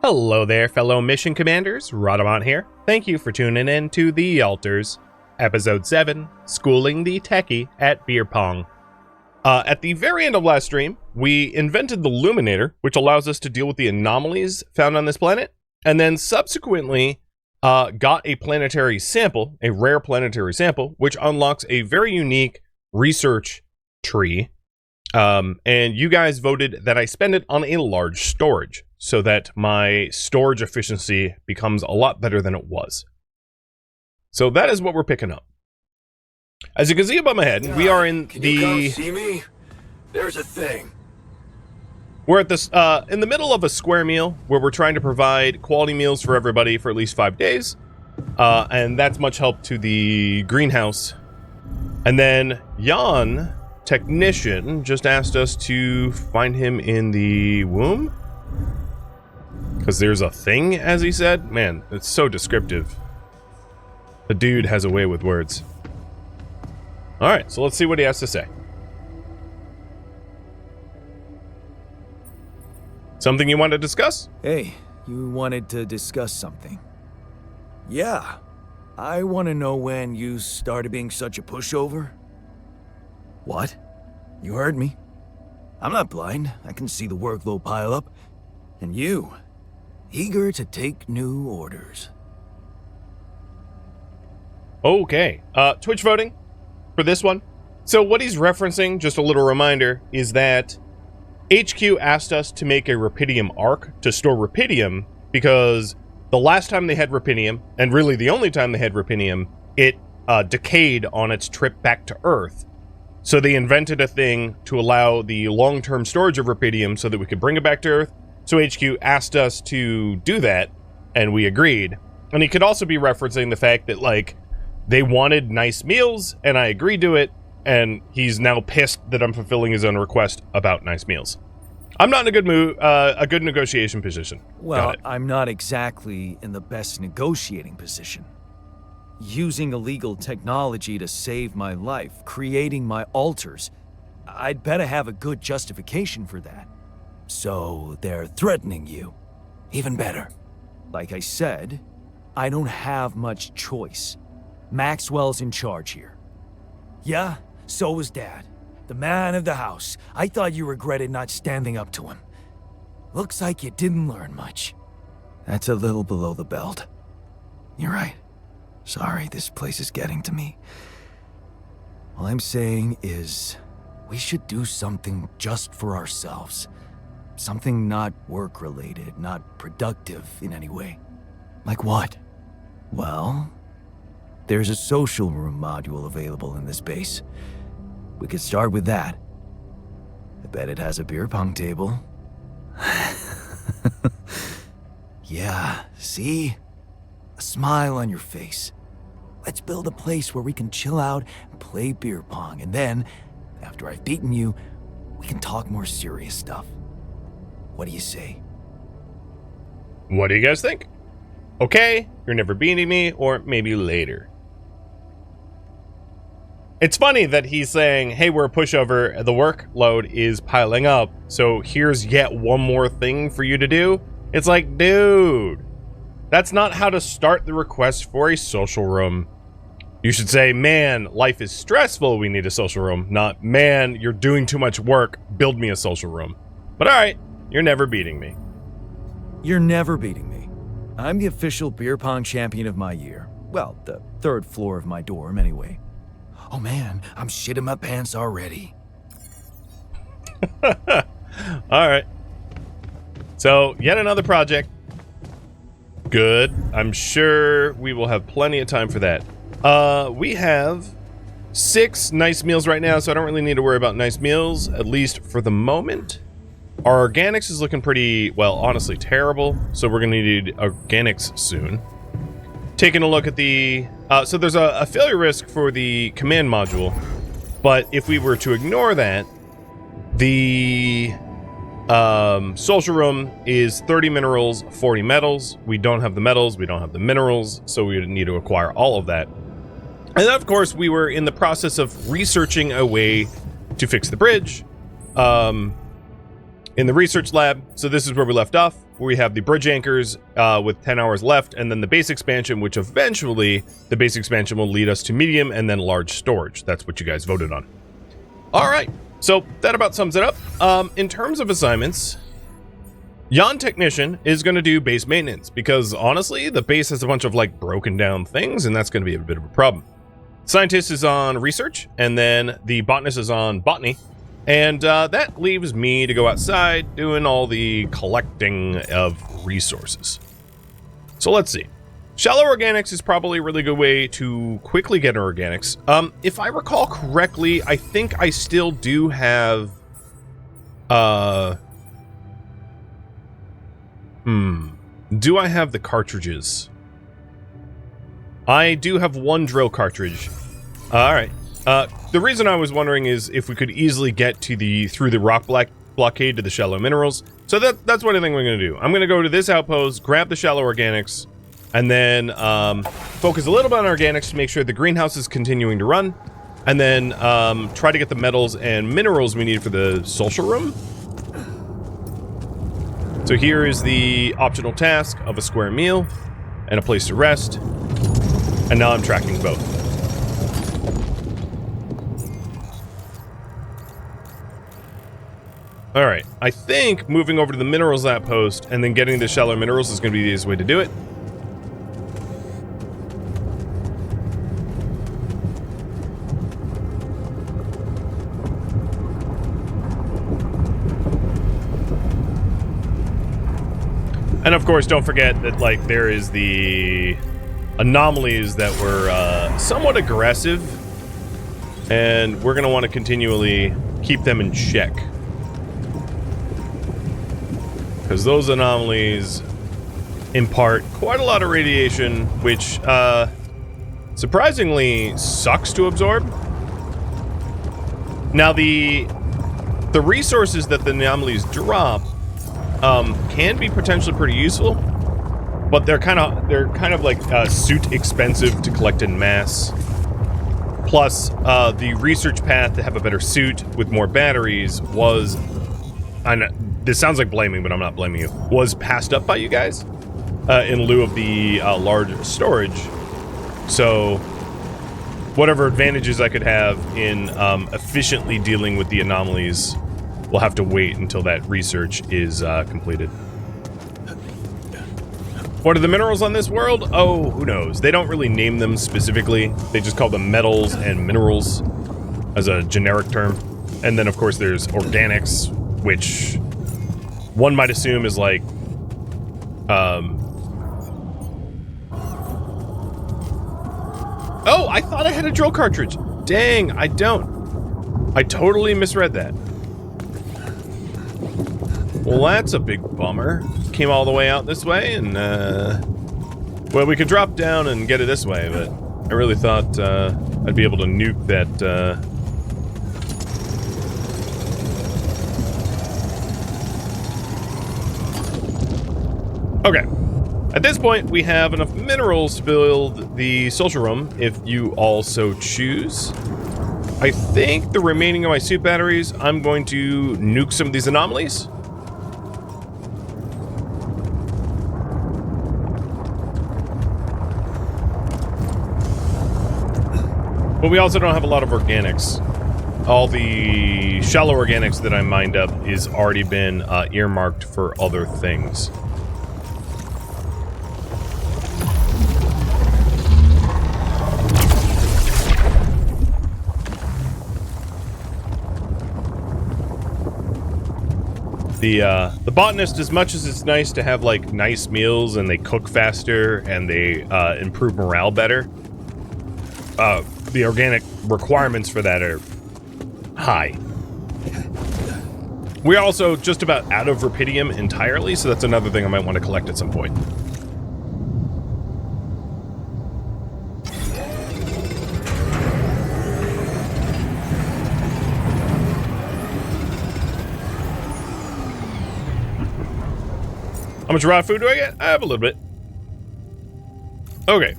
Hello there, fellow mission commanders. Rhadamant here. Thank you for tuning in to The Altars, Episode 7, Schooling the Techy at Beerpong. At the very end of last stream, we invented the Luminator, which allows us to deal with the anomalies found on this planet, and then subsequently got a planetary sample, a rare planetary sample, which unlocks a very unique research tree. And you guys voted that I spend it on a large storage, so that my storage efficiency becomes a lot better than it was. So that is what we're picking up. As you can see above my head, we are in Can you come see me? There's a thing. We're at this in the middle of a square meal where we're trying to provide quality meals for everybody for at least 5 days. And that's much help to the greenhouse. And then Jan, technician, just asked us to find him in the womb. Because there's a thing, as he said. Man, it's so descriptive. The dude has a way with words. Alright, so let's see what he has to say. Something you want to discuss? Hey, you wanted to discuss something. Yeah, I want to know when you started being such a pushover. What? You heard me. I'm not blind. I can see the workload pile up. And you, eager to take new orders. Okay, Twitch voting for this one. So what he's referencing, just a little reminder, is that HQ asked us to make a Rupidium arc to store Rupidium because the last time they had Rupidium, and really the only time they had Rupidium, it decayed on its trip back to Earth. So they invented a thing to allow the long-term storage of Rupidium so that we could bring it back to Earth. So HQ asked us to do that, and we agreed. And he could also be referencing the fact that, like, they wanted nice meals, and I agreed to it, and he's now pissed that I'm fulfilling his own request about nice meals. I'm not in a good mood, a good negotiation position. Well, I'm not exactly in the best negotiating position. Using illegal technology to save my life, creating my altars, I'd better have a good justification for that. So they're threatening you. Even better. Like I said, I don't have much choice. Maxwell's in charge here. Yeah, so was Dad. The man of the house. I thought you regretted not standing up to him. Looks like you didn't learn much. That's a little below the belt. You're right. Sorry, this place is getting to me. All I'm saying is, we should do something just for ourselves. Something not work-related, not productive in any way. Like what? Well, there's a social room module available in this base. We could start with that. I bet it has a beer pong table. Yeah, see? A smile on your face. Let's build a place where we can chill out and play beer pong, and then, after I've beaten you, we can talk more serious stuff. What do you say? What do you guys think? Okay, you're never beating me, or maybe later. It's funny that he's saying, hey, we're a pushover, the workload is piling up, so here's yet one more thing for you to do. It's like, dude, that's not how to start the request for a social room. You should say, man, life is stressful, we need a social room, not, man, you're doing too much work, build me a social room. But alright, you're never beating me. You're never beating me. I'm the official beer pong champion of my year. Well, the third floor of my dorm, anyway. Oh man, I'm shitting my pants already. Alright. So, yet another project. Good. I'm sure we will have plenty of time for that. We have 6 nice meals right now, so I don't really need to worry about nice meals, at least for the moment. Our organics is looking pretty, well, honestly terrible, so we're going to need organics soon. Taking a look at the... so there's a failure risk for the command module, but if we were to ignore that, the social room is 30 minerals, 40 metals. We don't have the metals, we don't have the minerals, so we would need to acquire all of that. And then, of course, we were in the process of researching a way to fix the bridge in the research lab. So this is where we left off. where we have the bridge anchors with 10 hours left, and then the base expansion, which eventually the base expansion will lead us to medium and then large storage. That's what you guys voted on. All right, so that about sums it up. In terms of assignments, Jan Technician is going to do base maintenance because honestly, the base has a bunch of like broken down things, and that's going to be a bit of a problem. Scientist is on research, and then the botanist is on botany. And that leaves me to go outside doing all the collecting of resources. So let's see. Shallow organics is probably a really good way to quickly get organics. If I recall correctly, I think I still do have... Do I have the cartridges? I do have one drill cartridge. Alright. The reason I was wondering is if we could easily get to through the rock blockade to the shallow minerals. So that's what I think we're going to do. I'm going to go to this outpost, grab the shallow organics, and then focus a little bit on organics to make sure the greenhouse is continuing to run, and then try to get the metals and minerals we need for the social room. So here is the optional task of a square meal and a place to rest, and now I'm tracking both. Alright, I think moving over to the minerals outpost and then getting the shallow minerals is going to be the easiest way to do it. And of course, don't forget that, like, there is the anomalies that were somewhat aggressive, and we're going to want to continually keep them in check. Because those anomalies impart quite a lot of radiation, which surprisingly sucks to absorb. Now the resources that the anomalies drop can be potentially pretty useful, but they're kind of like suit expensive to collect in mass. Plus, the research path to have a better suit with more batteries was, this sounds like blaming, but I'm not blaming you, was passed up by you guys in lieu of the large storage. So whatever advantages I could have in efficiently dealing with the anomalies will have to wait until that research is completed. What are the minerals on this world? Oh, who knows? They don't really name them specifically. They just call them metals and minerals as a generic term. And then, of course, there's organics, which one might assume is like, oh, I thought I had a drill cartridge. Dang, I don't. I totally misread that. Well, that's a big bummer. Came all the way out this way, and, well, we could drop down and get it this way, but I really thought, I'd be able to nuke that, Okay. At this point, we have enough minerals to build the social room, if you all so choose. I think the remaining of my suit batteries, I'm going to nuke some of these anomalies. But we also don't have a lot of organics. All the shallow organics that I mined up is already been earmarked for other things. The botanist, as much as it's nice to have like nice meals and they cook faster and they improve morale better, the organic requirements for that are high. We're also just about out of rupidium entirely, so that's another thing I might want to collect at some point. How much raw food do I get? I have a little bit. Okay.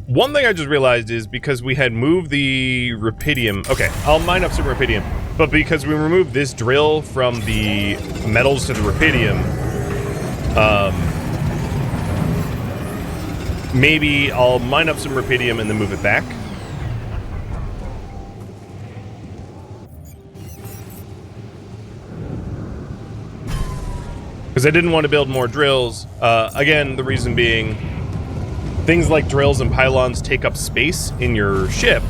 One thing I just realized is because we had moved the rupidium... Okay, I'll mine up some rupidium. But because we removed this drill from the metals to the rupidium, Maybe I'll mine up some rupidium and then move it back. Because I didn't want to build more drills. Again, the reason being, things like drills and pylons take up space in your ship.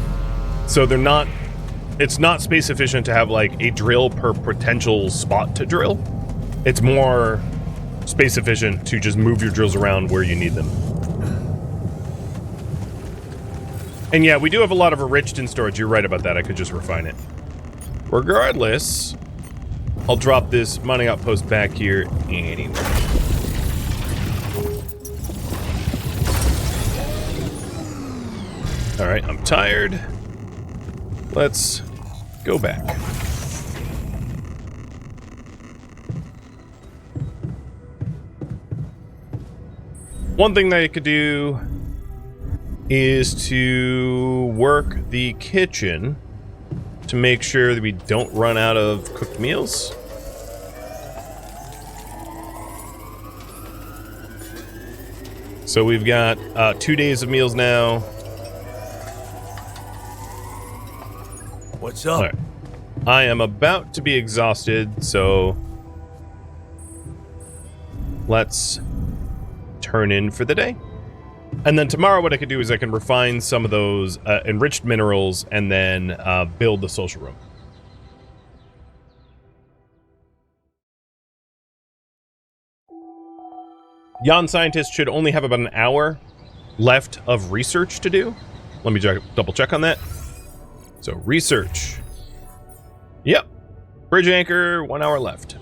So they're not, it's not space efficient to have like a drill per potential spot to drill. It's more space efficient to just move your drills around where you need them. And yeah, we do have a lot of enriched in storage. You're right about that. I could just refine it. Regardless, I'll drop this mining outpost back here anyway. Alright, I'm tired. Let's go back. One thing that I could do is to work the kitchen to make sure that we don't run out of cooked meals. So we've got 2 days of meals now. What's up? All right. I am about to be exhausted, so let's turn in for the day. And then tomorrow what I could do is I can refine some of those enriched minerals and then build the social room. Yon scientists should only have about an hour left of research to do. Let me double check on that. So research. Yep. Bridge anchor, 1 hour left.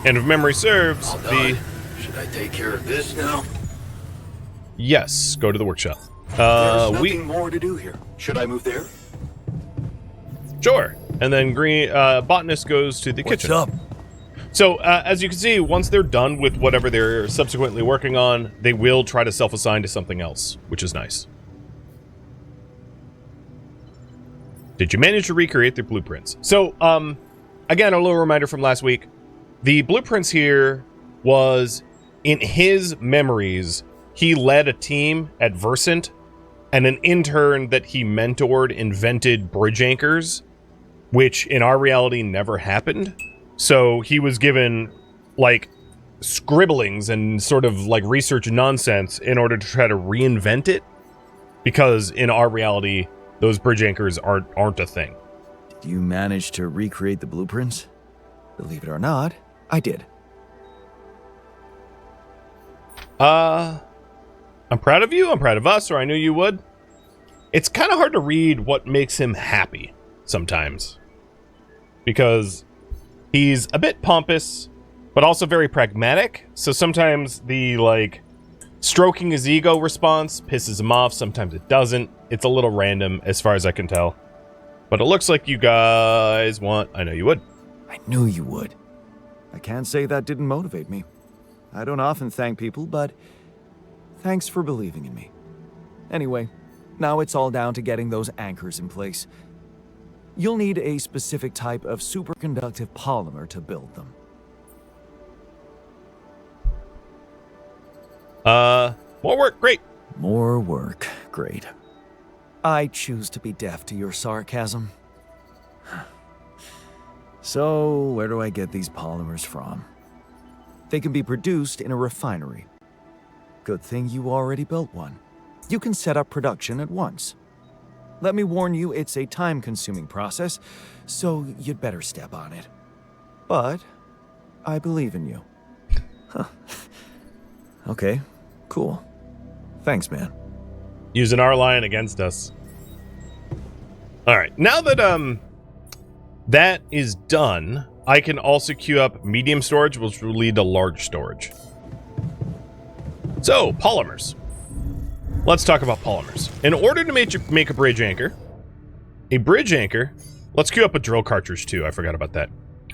And if memory serves, Should I take care of this now? Yes, go to the workshop. There's nothing more to do here. Should I move there? Sure. And then botanist goes to the kitchen. What's up? So, as you can see, once they're done with whatever they're subsequently working on, they will try to self-assign to something else, which is nice. Did you manage to recreate the blueprints? So, again, a little reminder from last week. The blueprints here was, in his memories, he led a team at Versant, and an intern that he mentored invented bridge anchors, which in our reality never happened. So he was given, like, scribblings and sort of, like, research nonsense in order to try to reinvent it, because in our reality, those bridge anchors aren't a thing. Did you manage to recreate the blueprints? Believe it or not, I did. I'm proud of you, I'm proud of us, or I knew you would. It's kind of hard to read what makes him happy sometimes. Because he's a bit pompous, but also very pragmatic. So sometimes the, like, stroking his ego response pisses him off. Sometimes it doesn't. It's a little random as far as I can tell. But it looks like you guys want... I know you would. I knew you would. I can't say that didn't motivate me. I don't often thank people, but thanks for believing in me. Anyway, now it's all down to getting those anchors in place. You'll need a specific type of superconductive polymer to build them. More work, great. More work, great. I choose to be deaf to your sarcasm. So, where do I get these polymers from? They can be produced in a refinery. Good thing you already built one. You can set up production at once. Let me warn you, it's a time-consuming process, so you'd better step on it. But I believe in you. Huh. Okay, cool. Thanks, man. Using our line against us. Alright, now that, that is done, I can also queue up medium storage, which will lead to large storage. So, polymers. Let's talk about polymers. In order to make a bridge anchor, let's queue up a drill cartridge too, I forgot about that.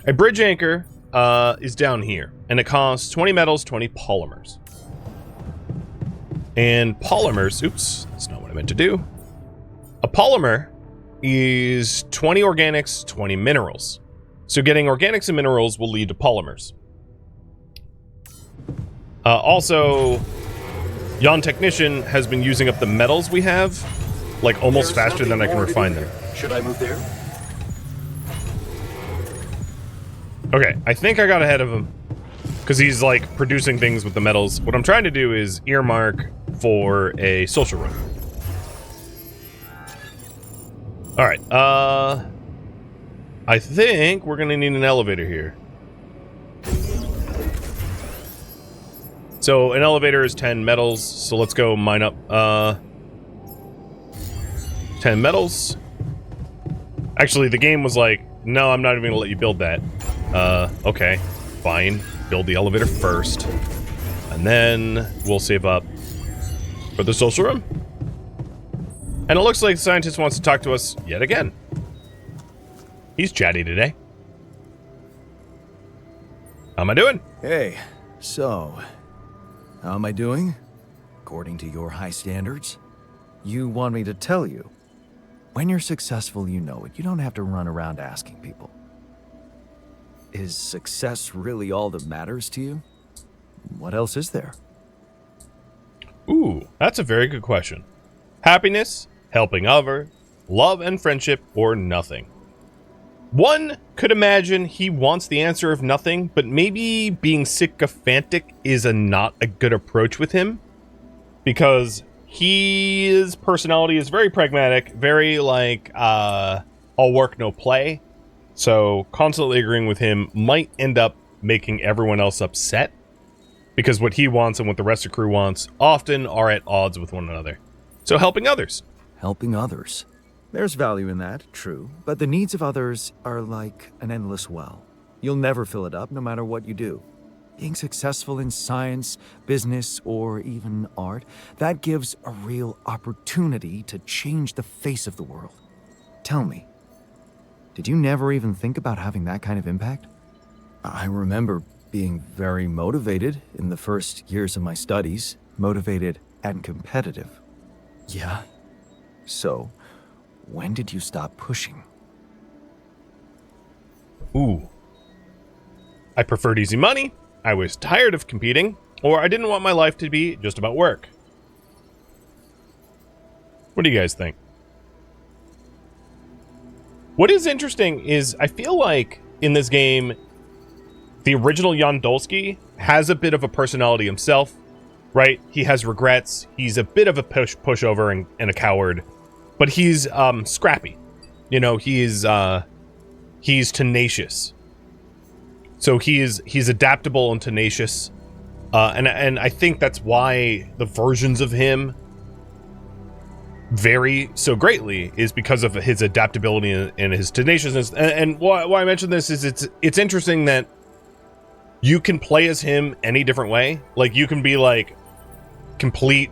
A bridge anchor is down here, and it costs 20 metals, 20 polymers. And polymers, oops, that's not what I meant to do. A polymer is 20 organics, 20 minerals. So getting organics and minerals will lead to polymers. Also, Jan Technician has been using up the metals we have, like almost There's faster than I can something more to refine do them. here. Should I move there? Okay, I think I got ahead of him because he's like producing things with the metals. What I'm trying to do is earmark for a social room. All right, I think we're gonna need an elevator here. So an elevator is 10 metals, so let's go mine up 10 metals. Actually, the game was like, no, I'm not even gonna let you build that. Okay, fine. Build the elevator first. And then we'll save up for the social room. And it looks like the scientist wants to talk to us yet again. He's chatty today. How am I doing? Hey, so, how am I doing? According to your high standards? You want me to tell you? When you're successful, you know it. You don't have to run around asking people. Is success really all that matters to you? What else is there? Ooh, that's a very good question. Happiness, helping others, love and friendship, or nothing. One could imagine he wants the answer of nothing, but maybe being sycophantic is not a good approach with him, because his personality is very pragmatic, very like, all work, no play. So constantly agreeing with him might end up making everyone else upset, because what he wants and what the rest of the crew wants often are at odds with one another. So helping others. Helping others. There's value in that, true, but the needs of others are like an endless well. You'll never fill it up no matter what you do. Being successful in science, business, or even art, that gives a real opportunity to change the face of the world. Tell me, did you never even think about having that kind of impact? I remember being very motivated in the first years of my studies, motivated and competitive. Yeah. So, when did you stop pushing? Ooh. I preferred easy money, I was tired of competing, or I didn't want my life to be just about work. What do you guys think? What is interesting is I feel like in this game, the original Jan Dolsky has a bit of a personality himself, right? He has regrets. He's a bit of a pushover and a coward, but he's scrappy. You know, he's tenacious. So he's adaptable and tenacious, and I think that's why the versions of him vary so greatly, is because of his adaptability and his tenaciousness. And why I mention this is it's interesting that you can play as him any different way. Like, you can be like complete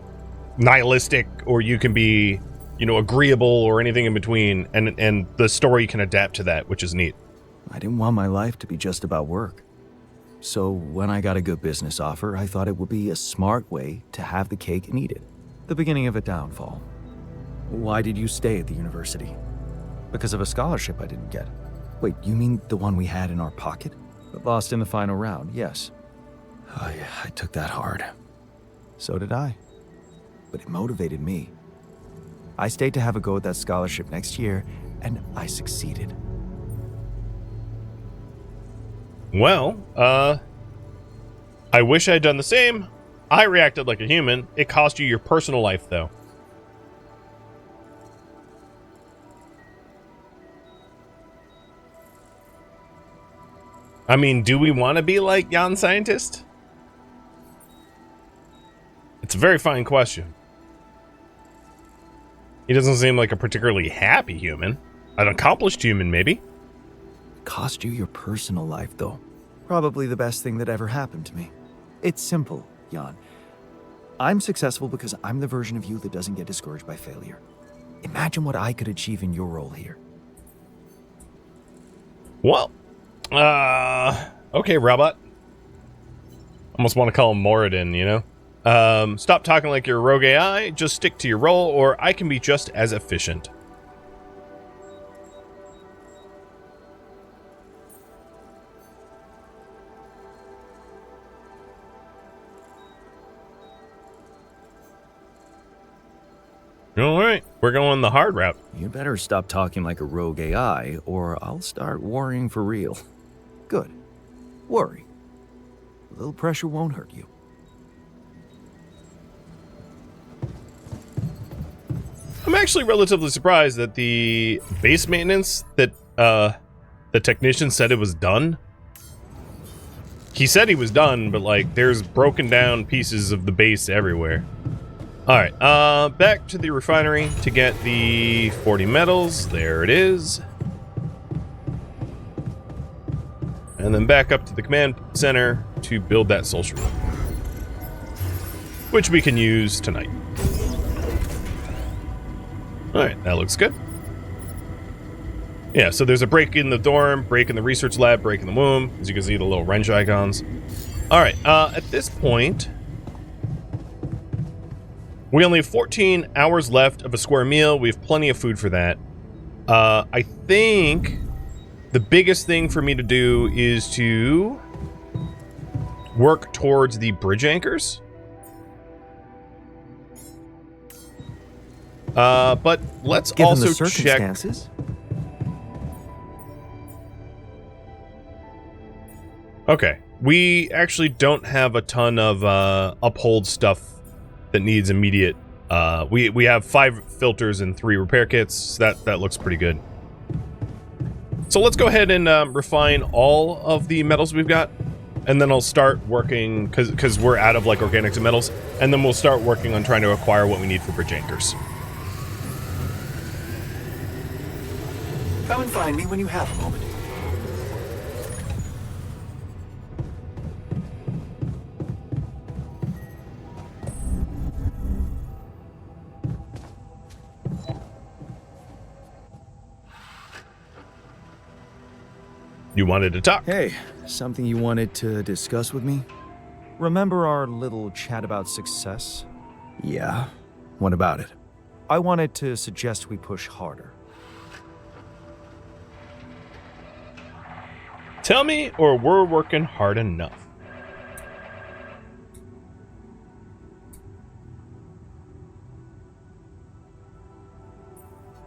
nihilistic, or you can be, you know, agreeable, or anything in between, and the story can adapt to that, which is neat. I didn't want my life to be just about work. So when I got a good business offer, I thought it would be a smart way to have the cake and eat it. The beginning of a downfall. Why did you stay at the university? Because of a scholarship I didn't get. Wait, you mean the one we had in our pocket? But lost in the final round, yes. Oh yeah, I took that hard. So did I. But it motivated me. I stayed to have a go at that scholarship next year, and I succeeded. Well, I wish I had done the same. I reacted like a human. It cost you your personal life, though. I mean, do we want to be like Jan Scientist? It's a very fine question. He doesn't seem like a particularly happy human. An accomplished human, maybe. Cost you your personal life, though. Probably the best thing that ever happened to me. It's simple, Jan. I'm successful because I'm the version of you that doesn't get discouraged by failure. Imagine what I could achieve in your role here. Well, Okay, robot. Almost want to call him Moradin, you know? Stop talking like you're a rogue AI, just stick to your role, or I can be just as efficient. Alright, we're going the hard route. You better stop talking like a rogue AI, or I'll start worrying for real. Good. Worry. A little pressure won't hurt you. I'm actually relatively surprised that the base maintenance that the technician said it was done. He said he was done, but like there's broken down pieces of the base everywhere. Alright, back to the refinery to get the 40 metals. There it is. And then back up to the command center to build that social room, which we can use tonight. Alright, that looks good. Yeah, so there's a break in the dorm, break in the research lab, break in the womb. As you can see, the little wrench icons. Alright, at this point, we only have 14 hours left of a square meal. We have plenty of food for that. I think the biggest thing for me to do is to work towards the bridge anchors. But let's Given also the check. circumstances. Okay, we actually don't have a ton of uphold stuff that needs immediate. We have 5 filters and 3 repair kits. So that looks pretty good. So let's go ahead and refine all of the metals we've got, and then I'll start working because we're out of like organics and metals, and then we'll start working on trying to acquire what we need for bridge anchors. Come and find me when you have a moment. You wanted to talk? Hey, something you wanted to discuss with me? Remember our little chat about success? Yeah. What about it? I wanted to suggest we push harder. Tell me, or we're working hard enough.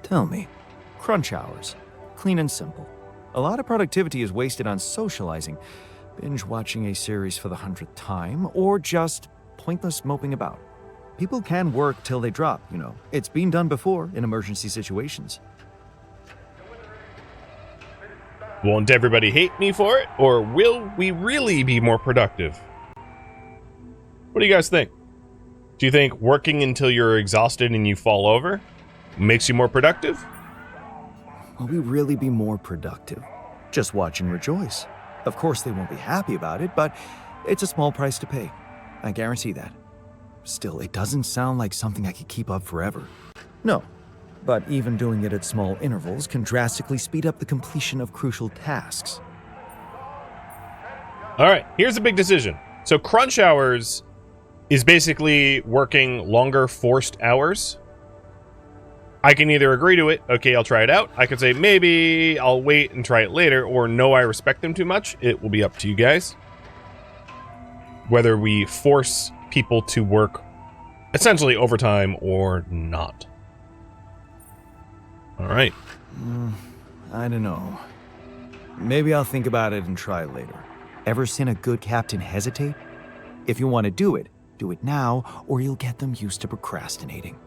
Tell me. Crunch hours. Clean and simple. A lot of productivity is wasted on socializing, binge watching a series for the 100th time, or just pointless moping about. People can work till they drop, you know. It's been done before in emergency situations. Won't everybody hate me for it, or will we really be more productive? What do you guys think? Do you think working until you're exhausted and you fall over makes you more productive? Will we really be more productive? Just watch and rejoice. Of course they won't be happy about it, but it's a small price to pay. I guarantee that. Still, it doesn't sound like something I could keep up forever. No, but even doing it at small intervals can drastically speed up the completion of crucial tasks. Alright, here's a big decision. So crunch hours is basically working longer forced hours. I can either agree to it, okay, I'll try it out. I can say, maybe I'll wait and try it later, or no, I respect them too much. It will be up to you guys. Whether we force people to work essentially overtime or not. Alright. I don't know. Maybe I'll think about it and try later. Ever seen a good captain hesitate? If you want to do it now, or you'll get them used to procrastinating.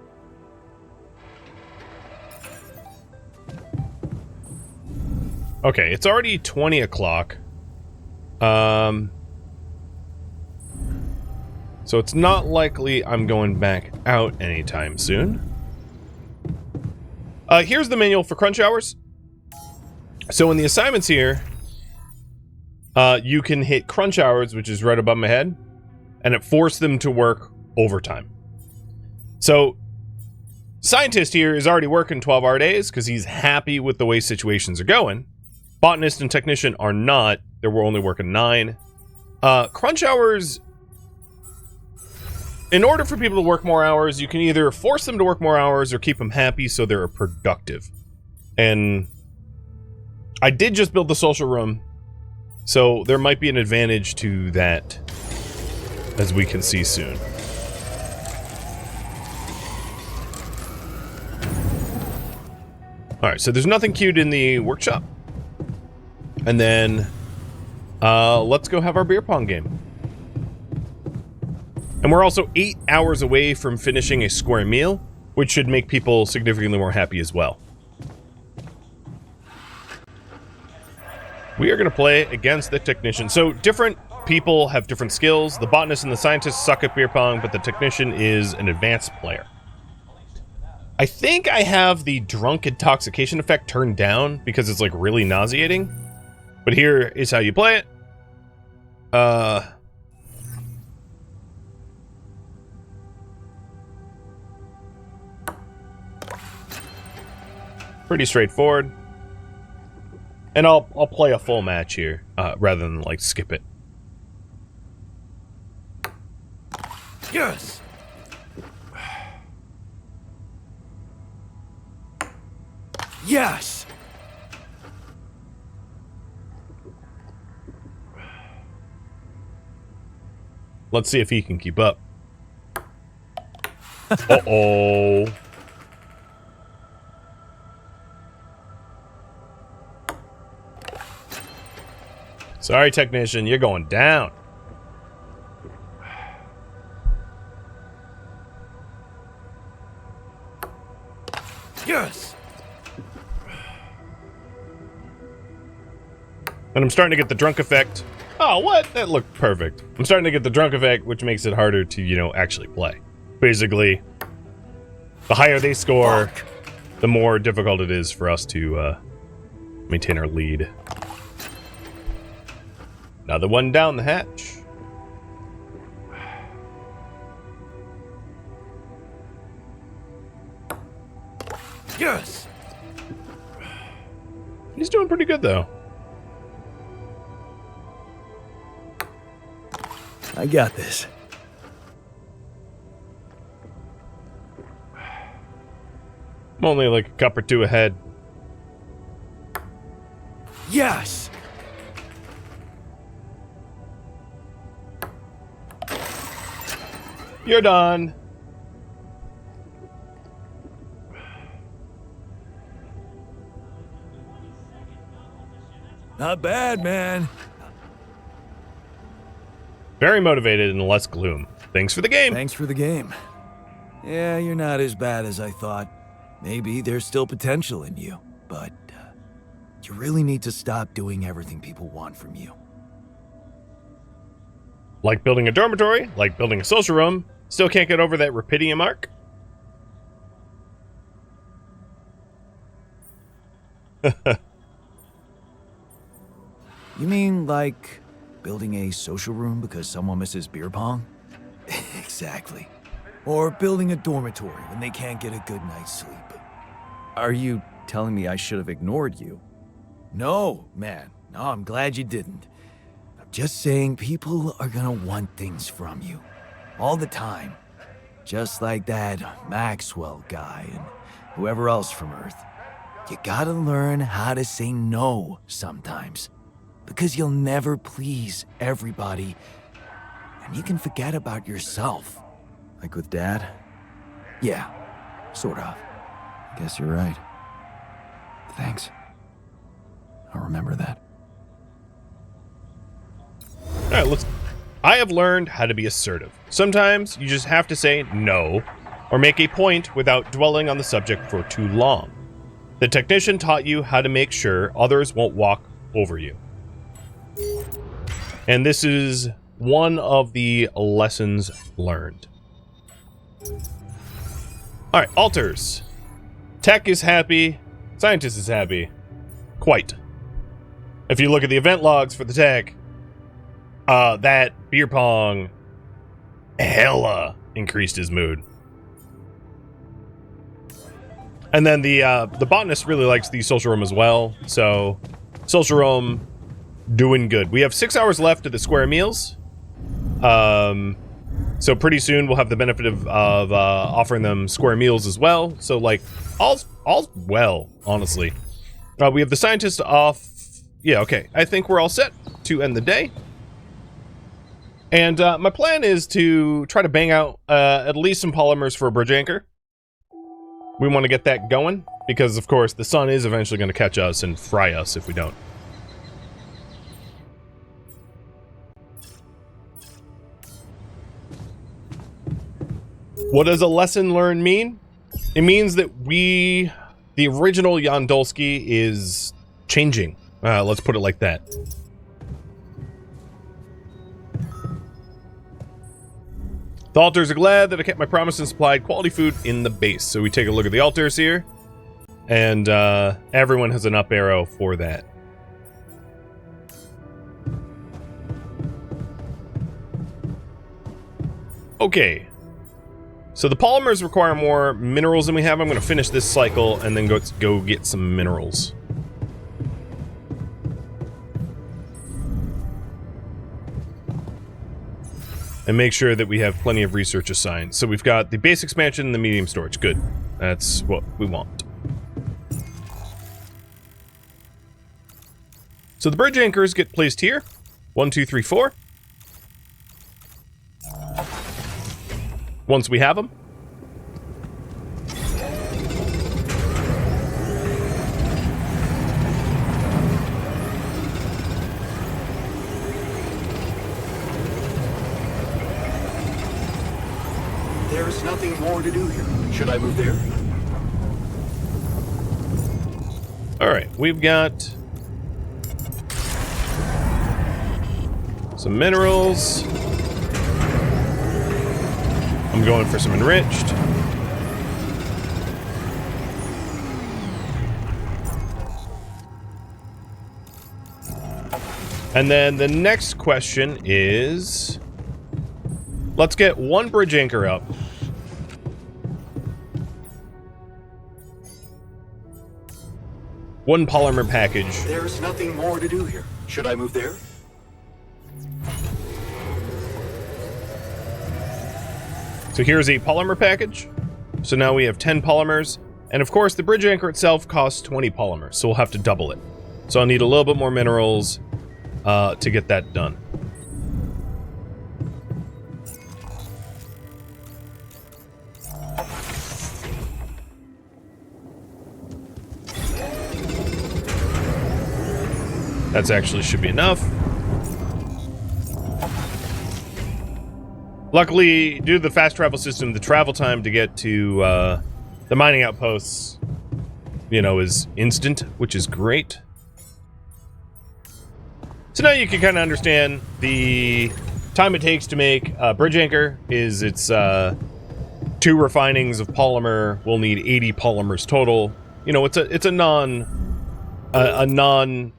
Okay, it's already 20 o'clock. So it's not likely I'm going back out anytime soon. Here's the manual for crunch hours. So in the assignments here, you can hit crunch hours, which is right above my head, and it forces them to work overtime. So scientist here is already working 12-hour days because he's happy with the way situations are going. Botanist and technician are not. They were only working 9. Crunch hours, in order for people to work more hours, you can either force them to work more hours or keep them happy so they're productive. And I did just build the social room, so there might be an advantage to that, as we can see soon. Alright, so there's nothing queued in the workshop. And then, let's go have our beer pong game. And we're also 8 hours away from finishing a square meal, which should make people significantly more happy as well. We are going to play against the technician. So different people have different skills. The botanist and the scientist suck at beer pong, but the technician is an advanced player. I think I have the drunk intoxication effect turned down because it's like really nauseating. But here is how you play it. Pretty straightforward. And I'll play a full match here, rather than like skip it. Yes. Yes. Let's see if he can keep up. Uh-oh. Sorry, technician, you're going down. Yes. And I'm starting to get the drunk effect. Oh, what? That looked perfect. I'm starting to get the drunk effect, which makes it harder to, you know, actually play. Basically, the higher they score, the more difficult it is for us to maintain our lead. Another one down the hatch. Yes. He's doing pretty good, though. I got this. I'm only like a cup or two ahead. Yes. You're done. Not bad, man. Very motivated and less gloom. Thanks for the game. Thanks for the game. Yeah, you're not as bad as I thought. Maybe there's still potential in you, but you really need to stop doing everything people want from you. Like building a dormitory, like building a social room, still can't get over that rapidium arc. You mean like building a social room because someone misses beer pong? Exactly. Or building a dormitory when they can't get a good night's sleep. Are you telling me I should have ignored you? No, man. No, I'm glad you didn't. I'm just saying people are gonna want things from you. All the time. Just like that Maxwell guy and whoever else from Earth. You gotta learn how to say no sometimes. Because you'll never please everybody. And you can forget about yourself. Like with Dad? Yeah, sort of. Guess you're right. Thanks. I'll remember that. Alright, let's... I have learned how to be assertive. Sometimes you just have to say no, or make a point without dwelling on the subject for too long. The technician taught you how to make sure others won't walk over you. And this is one of the lessons learned. Alright, alters. Tech is happy. Scientist is happy. Quite. If you look at the event logs for the tech, that beer pong hella increased his mood. And then the botanist really likes the social room as well. So, social room doing good. We have 6 hours left of the square meals. So pretty soon we'll have the benefit of offering them square meals as well. So like, all's well, honestly. We have the scientist off. Yeah, okay. I think we're all set to end the day. And my plan is to try to bang out at least some polymers for a bridge anchor. We want to get that going because, of course, the sun is eventually going to catch us and fry us if we don't. What does a lesson learned mean? It means that the original Yandolski is changing. Let's put it like that. The altars are glad that I kept my promise and supplied quality food in the base. So we take a look at the altars here. And everyone has an up arrow for that. Okay. So the polymers require more minerals than we have. I'm going to finish this cycle and then go get some minerals. And make sure that we have plenty of research assigned. So we've got the base expansion and the medium storage. Good. That's what we want. So the bridge anchors get placed here. 1, 2, 3, 4. Once we have them. There's nothing more to do here. Should I move there? Alright, we've got some minerals. I'm going for some enriched. And then the next question is, let's get one bridge anchor up. One polymer package. There's nothing more to do here. Should I move there? So here's a polymer package. So now we have 10 polymers. And of course, the bridge anchor itself costs 20 polymers. So we'll have to double it. So I'll need a little bit more minerals to get that done. That's actually should be enough. Luckily, due to the fast travel system, the travel time to get to the mining outposts, you know, is instant, which is great. So now you can kind of understand the time it takes to make a bridge anchor is it's 2 refinings of polymer. We'll need 80 polymers total. You know, it's a non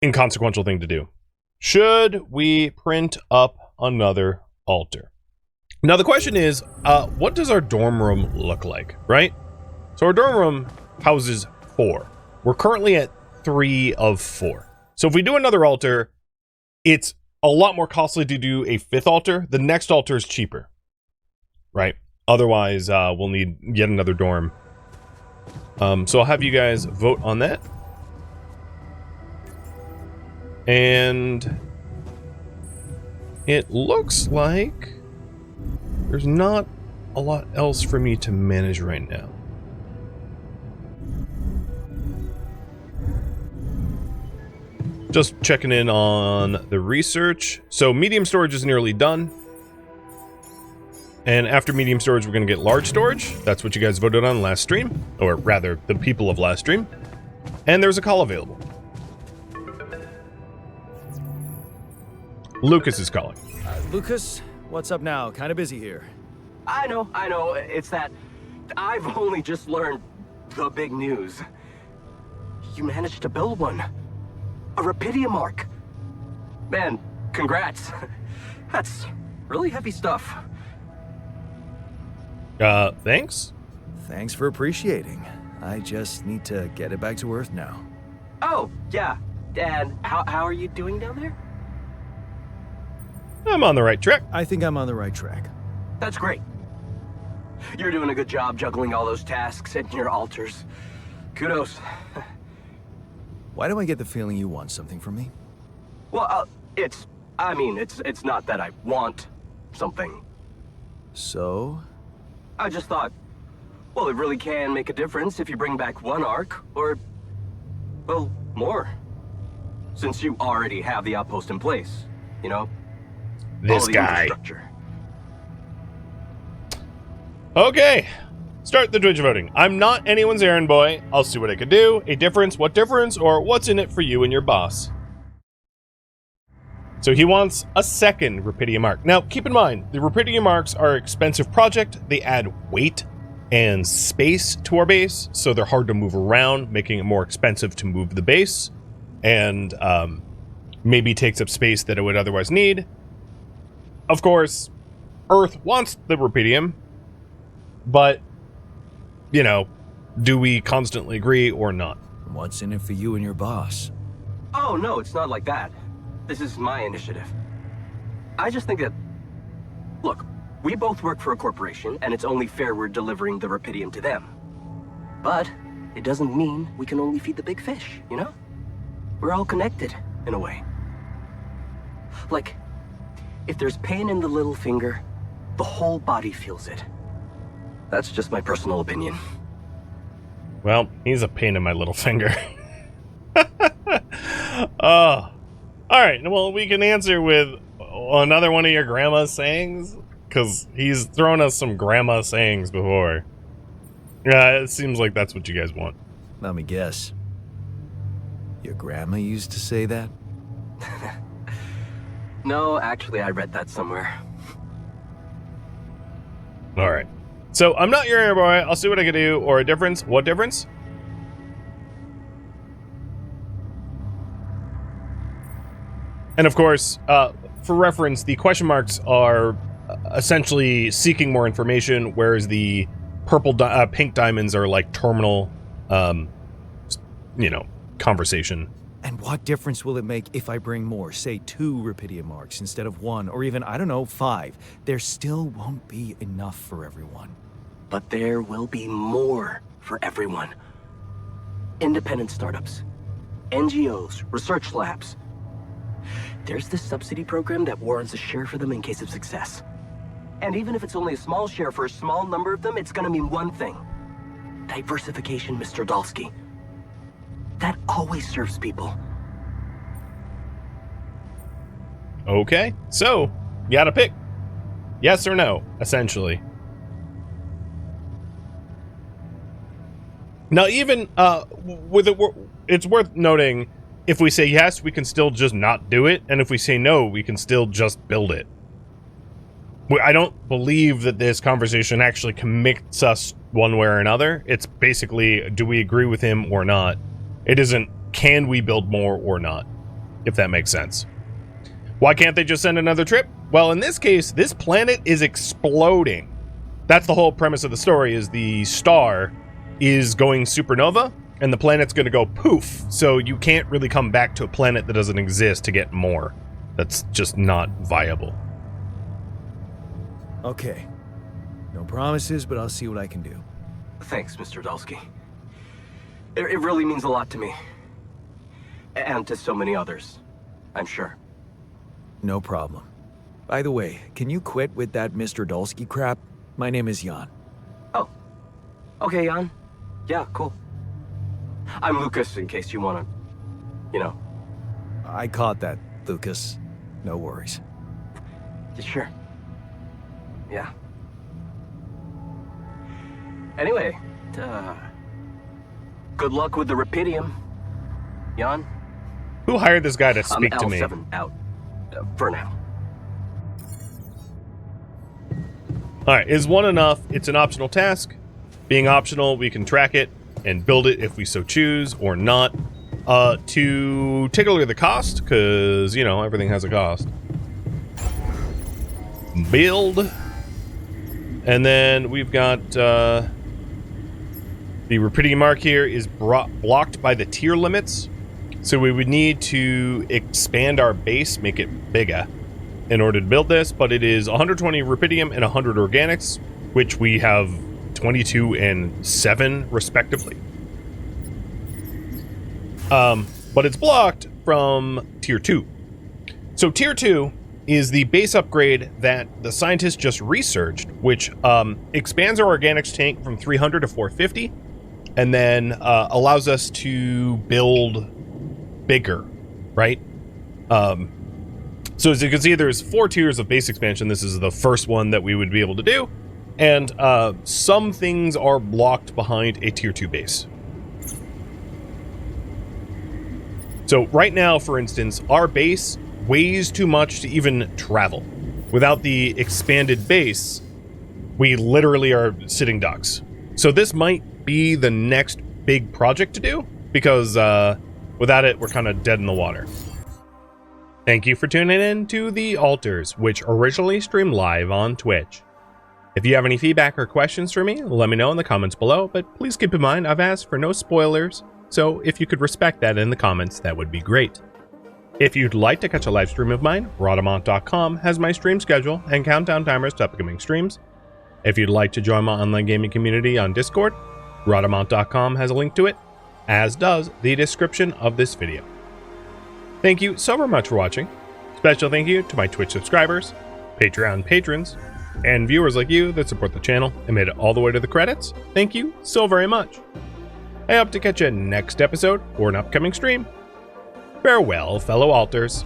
inconsequential thing to do. Should we print up another altar? Now the question is, what does our dorm room look like, right? So our dorm room houses 4. We're currently at 3 of 4. So if we do another altar, it's a lot more costly to do a 5th altar. The next altar is cheaper, right? Otherwise, we'll need yet another dorm. So I'll have you guys vote on that. And it looks like there's not a lot else for me to manage right now. Just checking in on the research. So medium storage is nearly done. And after medium storage, we're going to get large storage. That's what you guys voted on last stream. Or rather, the people of last stream. And there's a call available. Lucas is calling. Lucas, what's up now? Kind of busy here. I know. It's that I've only just learned the big news. You managed to build one. A Rapidium Arc. Man, congrats. That's really heavy stuff. Thanks? Thanks for appreciating. I just need to get it back to Earth now. Oh, yeah. And how are you doing down there? I'm on the right track. I think I'm on the right track. That's great. You're doing a good job juggling all those tasks and your altars. Kudos. Why do I get the feeling you want something from me? Well, it's not that I want something. So? I just thought, well, it really can make a difference if you bring back one arc, or, well, more. Since you already have the outpost in place, you know? This all the guy. infrastructure. Okay. Start the Twitch voting. I'm not anyone's errand boy. I'll see what I can do. A difference, what difference, or what's in it for you and your boss? So he wants a second Rapidium arc. Now, keep in mind, the Rapidium arcs are an expensive project. They add weight and space to our base, so they're hard to move around, making it more expensive to move the base, and maybe takes up space that it would otherwise need. Of course, Earth wants the Rapidium, but, you know, do we constantly agree or not? What's in it for you and your boss? Oh, no, it's not like that. This is my initiative. I just think that... Look, we both work for a corporation, and it's only fair we're delivering the Rapidium to them. But it doesn't mean we can only feed the big fish, you know? We're all connected, in a way. Like, if there's pain in the little finger, the whole body feels it. That's just my personal opinion. Well, he's a pain in my little finger. Oh. Alright, well, we can answer with another one of your grandma's sayings, because he's thrown us some grandma sayings before. Yeah, it seems like that's what you guys want. Let me guess. Your grandma used to say that? No, actually, I read that somewhere. Alright. So, I'm not your errand boy. I'll see what I can do. Or a difference. What difference? And of course, for reference, the question marks are essentially seeking more information, whereas the pink diamonds are like terminal, conversation. And what difference will it make if I bring more, say 2 Rapidium marks instead of 1, or even, I don't know, 5? There still won't be enough for everyone. But there will be more for everyone. Independent startups, NGOs, research labs. There's this subsidy program that warrants a share for them in case of success. And even if it's only a small share for a small number of them, it's gonna mean one thing. Diversification, Mr. Dalsky. That always serves people. Okay, so, you gotta pick. Yes or no, essentially. Now, even it's worth noting, if we say yes, we can still just not do it, and if we say no, we can still just build it. I don't believe that this conversation actually commits us one way or another. It's basically, do we agree with him or not? It isn't, can we build more or not, if that makes sense. Why can't they just send another trip? Well, in this case, this planet is exploding. That's the whole premise of the story, is the star is going supernova, and the planet's going to go poof, so you can't really come back to a planet that doesn't exist to get more. That's just not viable. Okay. No promises, but I'll see what I can do. Thanks, Mr. Dalsky. It really means a lot to me. And to so many others, I'm sure. No problem. By the way, can you quit with that Mr. Dalsky crap? My name is Jan. Oh. Okay, Jan. Yeah, cool. I'm Lucas, in case you wanna, I caught that, Lucas. No worries. Sure. Yeah. Anyway, good luck with the Rapidium, Jan. Who hired this guy to speak to me? L7 out, for now. Alright, is 1 enough? It's an optional task. Being optional, we can track it and build it if we so choose, or not. To take a look at the cost, because, everything has a cost. Build. And then we've got, the Rapidium mark here is blocked by the tier limits. So we would need to expand our base, make it bigger in order to build this, but it is 120 rubidium and 100 organics, which we have 22 and 7 respectively. But it's blocked from tier 2. So tier 2 is the base upgrade that the scientists just researched, which expands our organics tank from 300 to 450, and then allows us to build bigger, right? So as you can see, there's 4 tiers of base expansion. This is the first one that we would be able to do, and some things are blocked behind a tier 2 base. So right now, for instance, our base weighs too much to even travel. Without the expanded base, we literally are sitting ducks. So this might be the next big project to do, because without it, we're kind of dead in the water. Thank you for tuning in to The Alters, which originally streamed live on Twitch. If you have any feedback or questions for me, let me know in the comments below, but please keep in mind I've asked for no spoilers, so if you could respect that in the comments, that would be great. If you'd like to catch a live stream of mine, Rhadamant.com has my stream schedule and countdown timers to upcoming streams. If you'd like to join my online gaming community on Discord, Rhadamant.com has a link to it, as does the description of this video. Thank you so very much for watching. Special thank you to my Twitch subscribers, Patreon patrons, and viewers like you that support the channel and made it all the way to the credits. Thank you so very much. I hope to catch you next episode or an upcoming stream. Farewell, fellow alters.